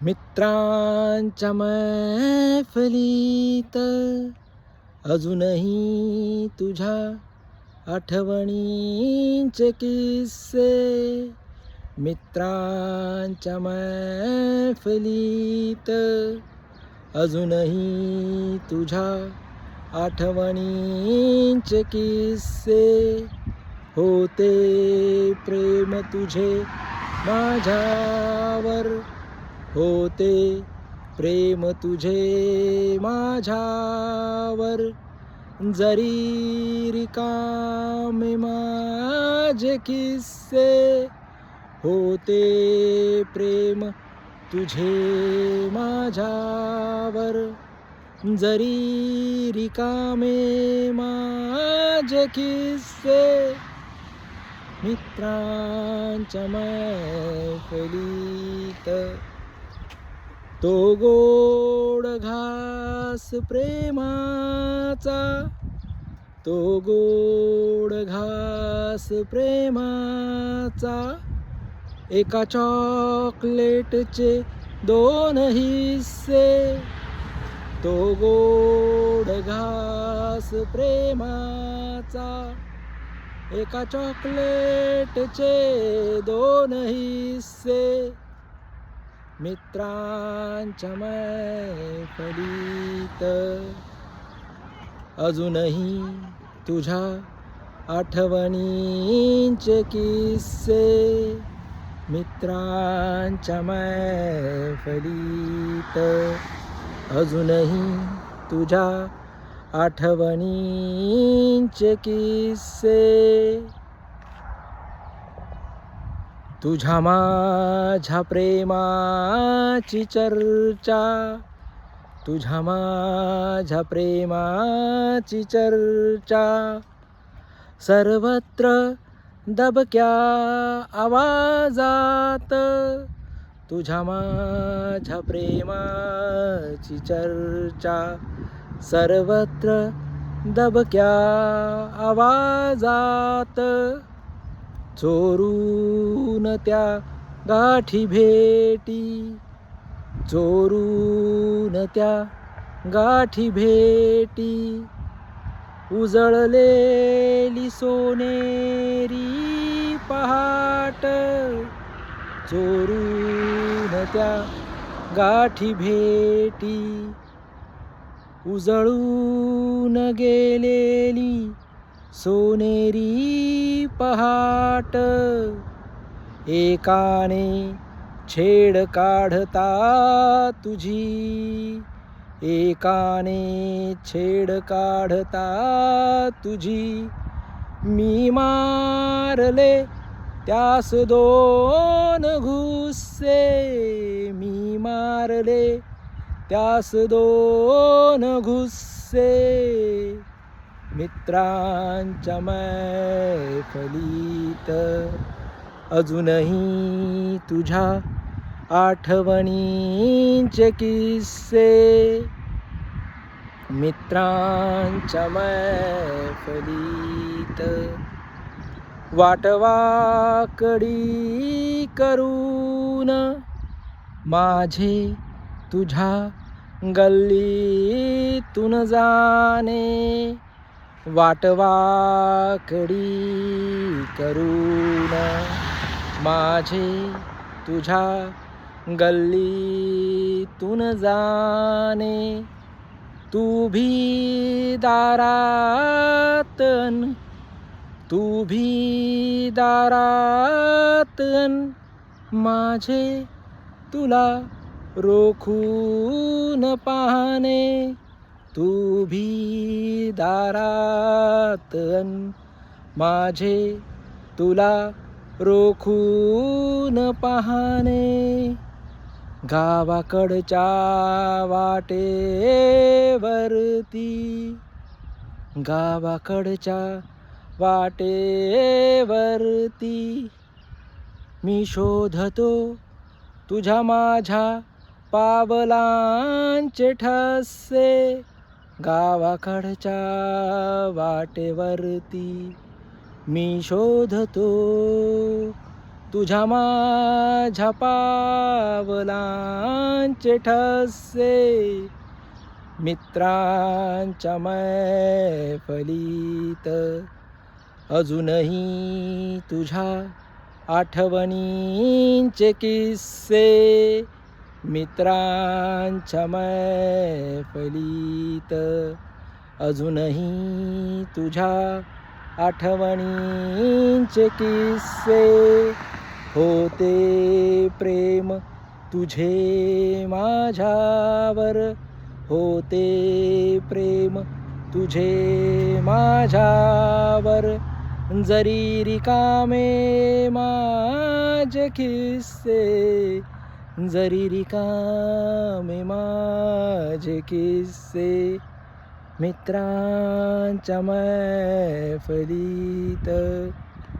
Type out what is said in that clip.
मित्रांच्या मैफिलीत अजूनही तुझ्या आठवणींचे किस्से. मित्रांच्या मैफिलीत अजूनही तुझ्या आठवणींचे किस्से. होते प्रेम तुझे माझ्यावर, होते प्रेम तुझे माझ्यावर. जरी रिकामे माझे किस्से, होते प्रेम तुझे माझ्यावर. जरी रिकामे माझे किस्से. मित्रांच्या मैफिलीत तो गोड घास प्रेमाचा, तो गोड घास प्रेमाचा. एका चॉकलेटचे 2 हिस्से. तो गोड घास प्रेमाचा, एका चॉकलेटचे 2 हिस्से. मित्रांच्या मैफिलीत अजूनही तुझ्या आठवणींचे किस्से. मित्रांच्या मैफिलीत अजूनही तुझ्या आठवणींचे किस्से. तुझ्या माझ्या प्रेमाची चर्चा, तुझ्या माझ्या प्रेमाची चर्चा. सर्वत्र दबक्या आवाजात, तुझ्या माझ्या प्रेमाची चर्चा. सर्वत्र दबक्या आवाजात. चोरून त्या गाठी भेटी, चोरून त्या गाठी भेटी. उजळलेली सोनेरी पहाट, चोरून त्या गाठी भेटी. उजळून गेलेली सोनेरी पहाट. एकाने छेड काढता तुझी, एकाने छेड काढता तुझी. मी मारले त्यास 2 घुस्से, मी मारले त्यास 2 घुस्से. मित्रांच्या मैफिलीत अजूनही तुझ्या आठवणींचे किस्से. मित्रांच्या मैफिलीत वाटवाकडी करून माझे तुझ्या गल्लीतून जाणे. वाटवाकडी करून माझे तुझ्या गल्लीतून जाणे. तू भी दारात, तू भी दारात. माझे तुला रोखून पाहणे. तू भी दारात, माझे तुला रोखून पाहणे. गावाकडच्या वाटेवरती, गावाकडच्या वाटेवरती. मी शोधतो तुझ्या माझ्या पावलांचे ठसे. गावाकडच्या वाटेवरती मी शोधतो तुझ्या माझ्या पावलांचे ठसे मित्रांच्या मैफलीत अजूनही तुझ्या आठवणींचे किस्से मित्रांच्या मैफलीत अजूनही तुझ्या आठवणींचे किस्से होते प्रेम तुझे माझ्यावर होते प्रेम तुझे माझ्यावर जरी रिकामे माझे किस्से जरी रिकामे माझे किस्से मित्रांच्या मैफलीत